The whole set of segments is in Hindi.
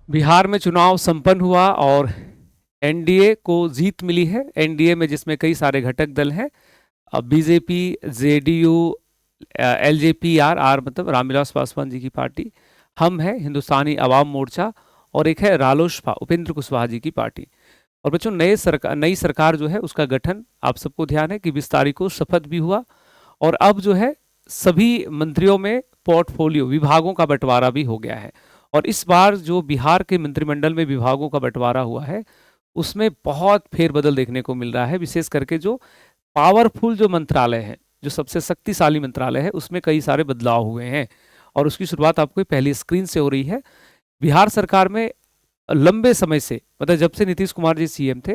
बिहार में चुनाव संपन्न हुआ और एनडीए को जीत मिली है। एनडीए में जिसमें कई सारे घटक दल हैं। अब BJP, JDU, LJP, R R मतलब रामविलास पासवान जी की पार्टी, हम है हिंदुस्तानी अवाम मोर्चा, और एक है रालोसपा, उपेंद्र कुशवाहा जी की पार्टी। और बच्चों, नई सरकार जो है उसका गठन आप सबको ध्यान है कि 20 तारीख को शपथ भी हुआ। और अब जो है सभी मंत्रियों में पोर्टफोलियो विभागों का बंटवारा भी हो गया है। और इस बार जो बिहार के मंत्रिमंडल में विभागों का बंटवारा हुआ है उसमें बहुत फेरबदल देखने को मिल रहा है। विशेष करके जो पावरफुल जो मंत्रालय है, जो सबसे शक्तिशाली मंत्रालय है, उसमें कई सारे बदलाव हुए हैं। और उसकी शुरुआत आपको पहली स्क्रीन से हो रही है। बिहार सरकार में लंबे समय से, मतलब जब से नीतीश कुमार जी सीएम थे,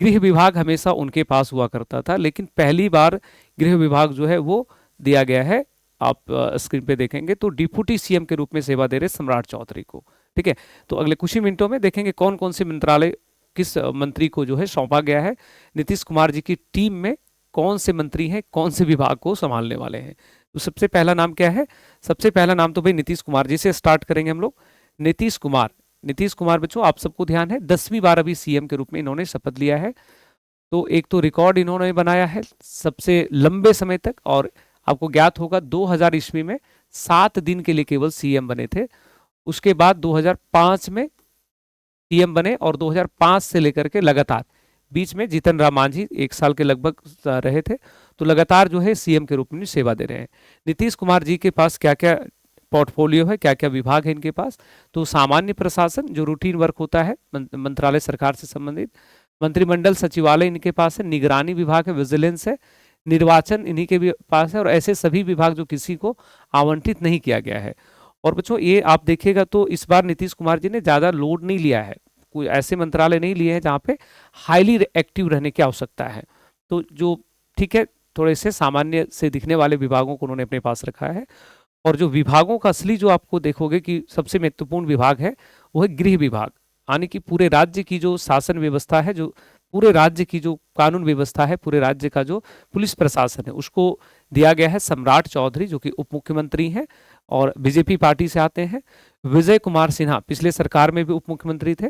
गृह विभाग हमेशा उनके पास हुआ करता था। लेकिन पहली बार गृह विभाग जो है वो दिया गया है, आप स्क्रीन पे देखेंगे तो डिप्टी सीएम के रूप में सेवा दे रहे सम्राट चौधरी को। ठीक है, तो अगले कुछ ही मिनटों में देखेंगे कौन कौन से मंत्रालय किस मंत्री को जो है सौंपा गया है। नीतीश कुमार जी की टीम में कौन से मंत्री हैं, कौन से विभाग को संभालने वाले हैं। तो सबसे पहला नाम क्या है? सबसे पहला नाम तो भाई नीतीश कुमार जी से स्टार्ट करेंगे हम लोग। नीतीश कुमार बच्चों, आप सबको ध्यान है 10वीं बार अभी सीएम के रूप में इन्होंने शपथ लिया है। तो एक तो रिकॉर्ड इन्होंने बनाया है सबसे लंबे समय तक। और आपको ज्ञात होगा 2000 ईस्वी में 7 दिन के लिए केवल सीएम बने थे। उसके बाद 2005 में सीएम बने और 2005 से लेकर के लगातार, बीच में जीतन राम मांझी 1 साल के लगभग रहे थे, तो लगातार जो है सीएम के रूप में सेवा दे रहे हैं। नीतीश कुमार जी के पास क्या क्या पोर्टफोलियो है, क्या क्या विभाग है इनके पास? तो सामान्य प्रशासन जो रूटीन वर्क होता है मंत्रालय सरकार से संबंधित, मंत्रिमंडल सचिवालय इनके पास है, निगरानी विभाग है, विजिलेंस है, निर्वाचन इन्हीं के भी पास है, और ऐसे सभी विभाग जो किसी को आवंटित नहीं किया गया है। और बच्चों ये आप देखिएगा तो इस बार नीतीश कुमार जी ने ज़्यादा लोड नहीं लिया है, कोई ऐसे मंत्रालय नहीं लिए हैं जहाँ पे हाईली एक्टिव रहने की आवश्यकता है। तो जो ठीक है, थोड़े से सामान्य से दिखने वाले विभागों को उन्होंने अपने पास रखा है। और जो विभागों का असली जो आपको देखोगे कि सबसे महत्वपूर्ण विभाग है वो है गृह विभाग। यानी कि पूरे राज्य की जो शासन व्यवस्था है, जो पूरे राज्य की जो कानून व्यवस्था है, पूरे राज्य का जो पुलिस प्रशासन है, उसको दिया गया है सम्राट चौधरी, जो कि उप मुख्यमंत्री हैं और बीजेपी पार्टी से आते हैं। विजय कुमार सिन्हा पिछले सरकार में भी उप मुख्यमंत्री थे,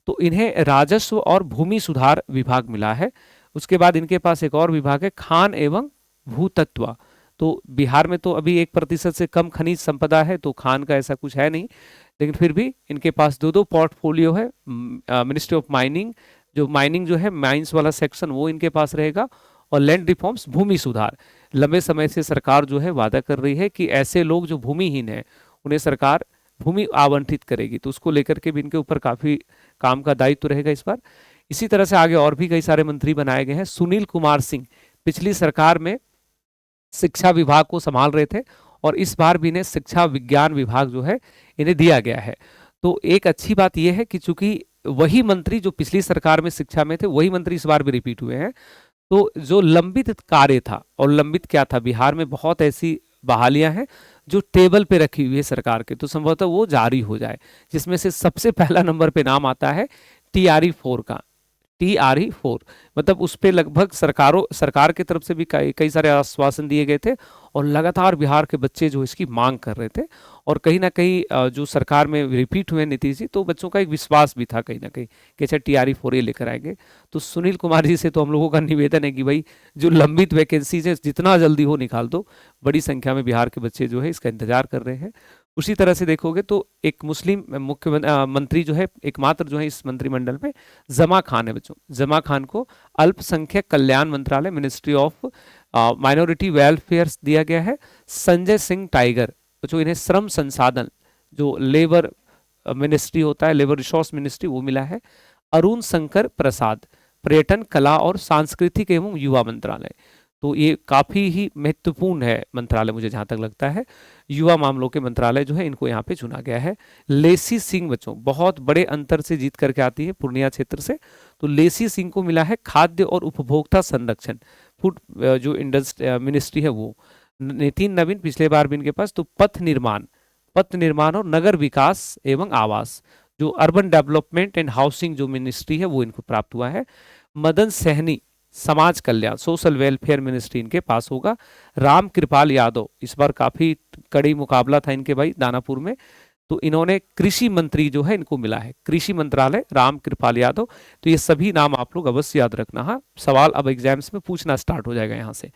तो इन्हें राजस्व और भूमि सुधार विभाग मिला है। उसके बाद इनके पास एक और विभाग है खान एवं भूतत्व। तो बिहार में तो अभी 1% से कम खनिज संपदा है, तो खान का ऐसा कुछ है नहीं, लेकिन फिर भी इनके पास दो दो पोर्टफोलियो है। मिनिस्ट्री ऑफ माइनिंग, जो माइनिंग जो है माइंस वाला सेक्शन वो इनके पास रहेगा, और लैंड रिफॉर्म्स भूमि सुधार। लंबे समय से सरकार जो है वादा कर रही है कि ऐसे लोग जो भूमिहीन है उन्हें सरकार भूमि आवंटित करेगी, तो उसको लेकर के भी इनके ऊपर काफी काम का दायित्व रहेगा इस बार। इसी तरह से आगे और भी कई सारे मंत्री बनाए गए हैं। सुनील कुमार सिंह पिछली सरकार में शिक्षा विभाग को संभाल रहे थे, और इस बार भी इन्हें शिक्षा विज्ञान विभाग जो है इन्हें दिया गया है। तो एक अच्छी बात यह है कि चूंकि वही मंत्री जो पिछली सरकार में शिक्षा में थे वही मंत्री इस बार भी रिपीट हुए हैं, तो जो लंबित कार्य था, और लंबित क्या था, बिहार में बहुत ऐसी बहालियां हैं जो टेबल पे रखी हुई है सरकार के, तो संभवतः वो जारी हो जाए। जिसमें से सबसे पहला नंबर पे नाम आता है TRE 4 का। TRE 4 मतलब उस पर लगभग सरकार की तरफ से भी कई सारे आश्वासन दिए गए थे, और लगातार बिहार के बच्चे जो इसकी मांग कर रहे थे। और कहीं ना कहीं जो सरकार में रिपीट हुए नीतीश जी, तो बच्चों का एक विश्वास भी था कहीं ना कहीं कि अच्छा TRE 4 ये लेकर आएंगे। तो सुनील कुमार जी से तो हम लोगों का निवेदन है कि भाई जो लंबित वैकेंसीज है जितना जल्दी हो निकाल दो। बड़ी संख्या में बिहार के बच्चे जो है इसका इंतजार कर रहे हैं। उसी तरह से देखोगे तो एक मुस्लिम मंत्री जो है एकमात्र जो है इस मंत्रिमंडल में, जमा खान है बच्चों। जमा खान को अल्पसंख्यक कल्याण मंत्रालय, मिनिस्ट्री ऑफ माइनॉरिटी वेलफेयर दिया गया है। संजय सिंह टाइगर बच्चों, इन्हें श्रम संसाधन, जो लेबर मिनिस्ट्री होता है, लेबर रिसोर्स मिनिस्ट्री, वो मिला है। अरुण शंकर प्रसाद पर्यटन, कला और सांस्कृतिक एवं युवा मंत्रालय। तो ये काफी ही महत्वपूर्ण है मंत्रालय, मुझे जहां तक लगता है। युवा मामलों के मंत्रालय जो है इनको यहाँ पे चुना गया है। लेसी सिंह बच्चों बहुत बड़े अंतर से जीत करके आती है पूर्णिया क्षेत्र से, तो लेसी सिंह को मिला है खाद्य और उपभोक्ता संरक्षण, फूड जो इंडस्ट्री मिनिस्ट्री है वो। नितिन नवीन पिछले बार भी इनके पास। तो पथ निर्माण और नगर विकास एवं आवास, जो अर्बन डेवलपमेंट एंड हाउसिंग जो मिनिस्ट्री है वो इनको प्राप्त हुआ है। मदन सहनी समाज कल्याण, सोशल वेलफेयर मिनिस्ट्री इनके पास होगा। राम कृपाल यादव, इस बार काफी कड़ी मुकाबला था इनके भाई दानापुर में, तो इन्होंने कृषि मंत्री जो है इनको मिला है, कृषि मंत्रालय राम कृपाल यादव। तो ये सभी नाम आप लोग अवश्य याद रखना। हाँ, सवाल अब एग्जाम्स में पूछना स्टार्ट हो जाएगा यहाँ से।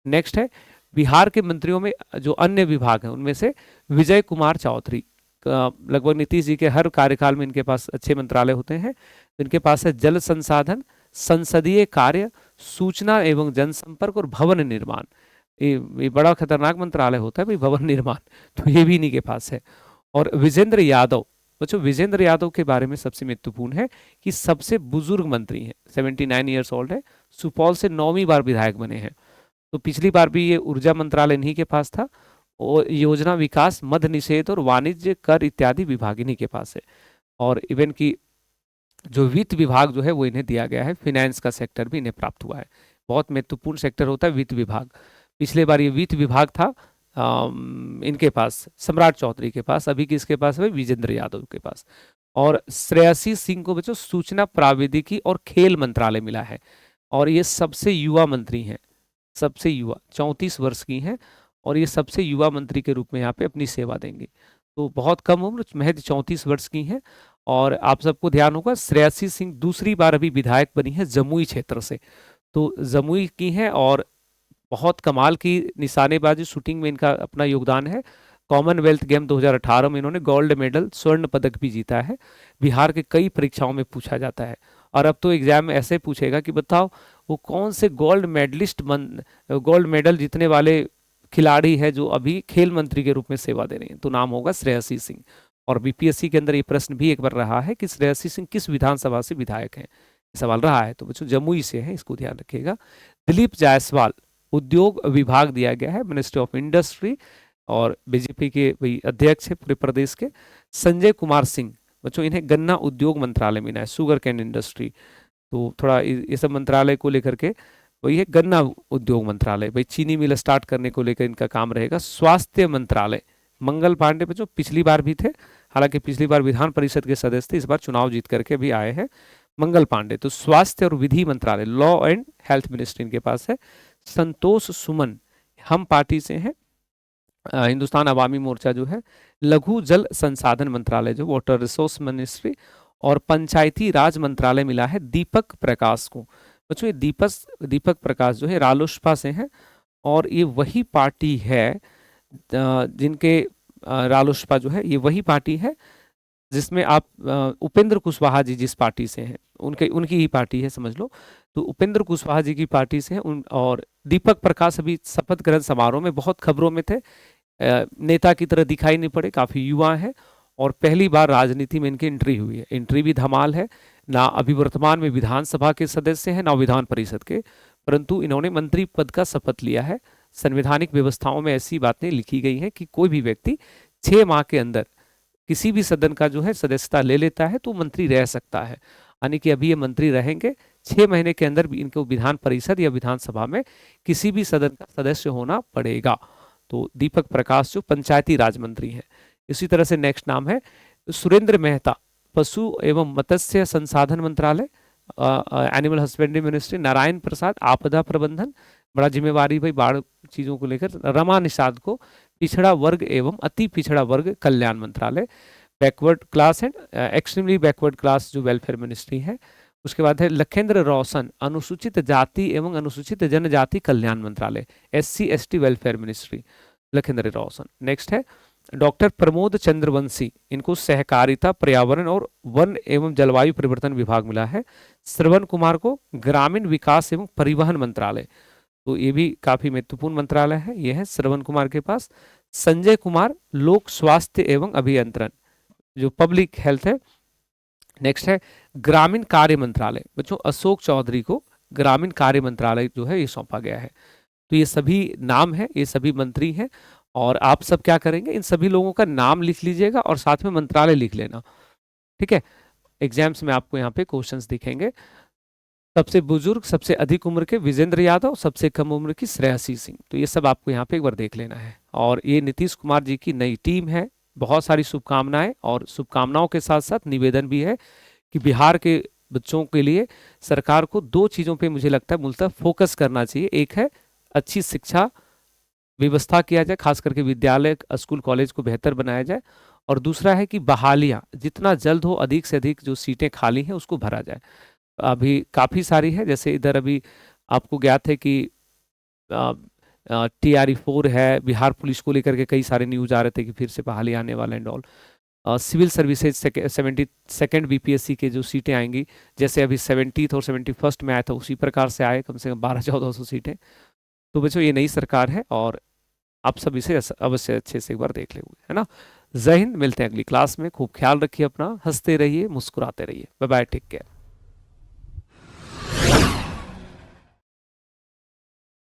नेक्स्ट है बिहार के मंत्रियों में जो अन्य विभाग हैं उनमें से विजय कुमार चौधरी, लगभग नीतीश जी के हर कार्यकाल में इनके पास अच्छे मंत्रालय होते हैं। इनके पास है जल संसाधन, संसदीय कार्य, सूचना एवं जनसंपर्क और भवन निर्माण। ये बड़ा खतरनाक मंत्रालय होता है भाई, भवन निर्माण, तो ये भी इन्हीं के पास है। और विजेंद्र यादव, बच्चों विजेंद्र यादव के बारे में सबसे महत्वपूर्ण है कि सबसे बुजुर्ग मंत्री हैं, 79 ईयर्स ओल्ड है, सुपौल से 9वीं बार विधायक बने हैं। तो पिछली बार भी ये ऊर्जा मंत्रालय इन्हीं के पास था, और योजना विकास, मद्य निषेध और वाणिज्य कर इत्यादि विभाग इन्हीं के पास है। और इवन की जो वित्त विभाग जो है वो इन्हें दिया गया है, फाइनेंस का सेक्टर भी इन्हें प्राप्त हुआ है। बहुत महत्वपूर्ण सेक्टर होता है वित्त विभाग। पिछले बार ये वित्त विभाग था इनके पास, सम्राट चौधरी के पास, अभी किसके पास है, विजेंद्र यादव के पास। और श्रेयसी सिंह को बच्चों सूचना प्रौद्योगिकी और खेल मंत्रालय मिला है, और ये सबसे युवा मंत्री हैं, सबसे युवा, 34 वर्ष की हैं, और ये सबसे युवा मंत्री के रूप में यहाँ पे अपनी सेवा देंगे। तो बहुत कम उम्र, महज 34 वर्ष की हैं। और आप सबको ध्यान होगा श्रेयसी सिंह दूसरी बार अभी विधायक बनी है जमुई क्षेत्र से, तो जमुई की हैं, और बहुत कमाल की निशानेबाजी शूटिंग में इनका अपना योगदान है। कॉमनवेल्थ गेम 2018 में इन्होंने गोल्ड मेडल, स्वर्ण पदक भी जीता है। बिहार के कई परीक्षाओं में पूछा जाता है, और अब तो एग्जाम में ऐसे पूछेगा कि बताओ वो कौन से गोल्ड मेडलिस्ट, गोल्ड मेडल जीतने वाले खिलाड़ी है जो अभी खेल मंत्री के रूप में सेवा दे रहे हैं, तो नाम होगा श्रेयसी सिंह। और बीपीएससी के अंदर ये प्रश्न भी एक बार रहा है कि श्रेयसी सिंह किस विधानसभा से विधायक हैं, सवाल रहा है, तो बच्चों जमुई से है, इसको ध्यान रखिएगा। दिलीप जायसवाल, उद्योग विभाग दिया गया है, मिनिस्ट्री ऑफ इंडस्ट्री, और बीजेपी के भाई अध्यक्ष है पूरे प्रदेश के। संजय कुमार सिंह, बच्चों इन्हें गन्ना उद्योग मंत्रालय मिला है, शुगर कैन इंडस्ट्री, तो थोड़ा ये सब मंत्रालय को लेकर के वही है, गन्ना उद्योग मंत्रालय, भाई चीनी मिल स्टार्ट करने को लेकर इनका काम रहेगा। स्वास्थ्य मंत्रालय, मंगल पांडे बच्चों पिछली बार भी थे, हालांकि पिछली बार विधान परिषद के सदस्य थे, इस बार चुनाव जीत करके भी आए हैं मंगल पांडे। तो स्वास्थ्य और विधि मंत्रालय, लॉ एंड हेल्थ मिनिस्ट्री इनके पास है। संतोष सुमन हम पार्टी से हैं, हिंदुस्तान अवामी मोर्चा जो है। लघु जल संसाधन मंत्रालय जो वाटर रिसोर्स मिनिस्ट्री, और पंचायती राज मंत्रालय मिला है दीपक प्रकाश को। बच्चों ये दीपक प्रकाश जो है रालोसपा से हैं, और ये वही पार्टी है जिनके रालोसपा जो है ये वही पार्टी है जिसमें आप उपेंद्र कुशवाहा जी जिस पार्टी से हैं उनकी ही पार्टी है, समझ लो। तो उपेंद्र कुशवाहा जी की पार्टी से हैं और दीपक प्रकाश अभी शपथ ग्रहण समारोह में बहुत खबरों में थे, नेता की तरह दिखाई नहीं पड़े, काफ़ी युवा है, और पहली बार राजनीति में इनकी एंट्री हुई है। एंट्री भी धमाल है ना, अभी वर्तमान में विधानसभा के सदस्य हैं ना विधान परिषद के, परंतु इन्होंने मंत्री पद का शपथ लिया है। संवैधानिक व्यवस्थाओं में ऐसी बातें लिखी गई हैं कि कोई भी व्यक्ति 6 माह के अंदर किसी भी सदन का जो है सदस्यता ले लेता है तो मंत्री रह सकता है, यानी कि अभी ये मंत्री रहेंगे, 6 महीने के अंदर भी इनको विधान परिषद या विधानसभा में किसी भी सदन का सदस्य होना पड़ेगा। तो दीपक प्रकाश जो पंचायती राज मंत्री हैं। इसी तरह से नेक्स्ट नाम है सुरेंद्र मेहता, पशु एवं मत्स्य संसाधन मंत्रालय, animal husbandry ministry. Narayan Prasad, आपदा प्रबंधन, बड़ा जिम्मेवारी भाई बाढ़ चीज़ों को लेकर। रमा निषाद को पिछड़ा वर्ग एवं अति पिछड़ा वर्ग कल्याण मंत्रालय। Backward class and extremely backward class जो वेलफेयर मिनिस्ट्री है। उसके बाद है लखेंद्र रोशन, अनुसूचित जाति एवं अनुसूचित जनजाति कल्याण मंत्रालय, SC/ST वेलफेयर मिनिस्ट्री, लखेंद्र रोशन। नेक्स्ट है डॉक्टर प्रमोद चंद्रवंशी, इनको सहकारिता, पर्यावरण और वन एवं जलवायु परिवर्तन विभाग मिला है। श्रवण कुमार को ग्रामीण विकास एवं परिवहन मंत्रालय, तो ये भी काफी महत्वपूर्ण मंत्रालय है, ये है श्रवण कुमार के पास। संजय कुमार लोक स्वास्थ्य एवं अभियंत्रण जो पब्लिक हेल्थ है। नेक्स्ट है ग्रामीण कार्य मंत्रालय, बच्चों अशोक चौधरी को ग्रामीण कार्य मंत्रालय जो है ये सौंपा गया है। तो ये सभी नाम है, ये सभी मंत्री हैं, और आप सब क्या करेंगे, इन सभी लोगों का नाम लिख लीजिएगा और साथ में मंत्रालय लिख लेना, ठीक है। एग्जाम्स में आपको यहाँ पे क्वेश्चंस दिखेंगे। सबसे बुजुर्ग, सबसे अधिक उम्र के विजेंद्र यादव, सबसे कम उम्र की श्रेयसी सिंह, तो ये सब आपको यहाँ पे एक बार देख लेना है। और ये नीतीश कुमार जी की नई टीम है, बहुत सारी शुभकामनाएं, और शुभकामनाओं के साथ साथ निवेदन भी है कि बिहार के बच्चों के लिए सरकार को 2 चीज़ों पे मुझे लगता है मूलतः फोकस करना चाहिए। एक है अच्छी शिक्षा व्यवस्था किया जाए, खास करके विद्यालय, स्कूल, कॉलेज को बेहतर बनाया जाए, और दूसरा है कि बहालियां जितना जल्द हो, अधिक से अधिक जो सीटें खाली हैं उसको भरा जाए। अभी काफ़ी सारी है, जैसे इधर अभी आपको ज्ञात है कि TRE 4 है, बिहार पुलिस को लेकर के कई सारे न्यूज आ रहे थे कि फिर से बहाली आने वाला and all. Civil services 72 BPSC के जो सीटें आएंगी, जैसे अभी 70th और 71st में आया था, उसी प्रकार से आए कम से कम 1200-1400 सीटें। तो बच्चों ये नई सरकार है और आप सब इसे अवश्य अच्छे से एक बार देख लेंगे, है ना। जय हिंद, मिलते हैं अगली क्लास में। खूब ख्याल रखिए अपना, हंसते रहिए, मुस्कुराते रहिए। Bye bye, take care.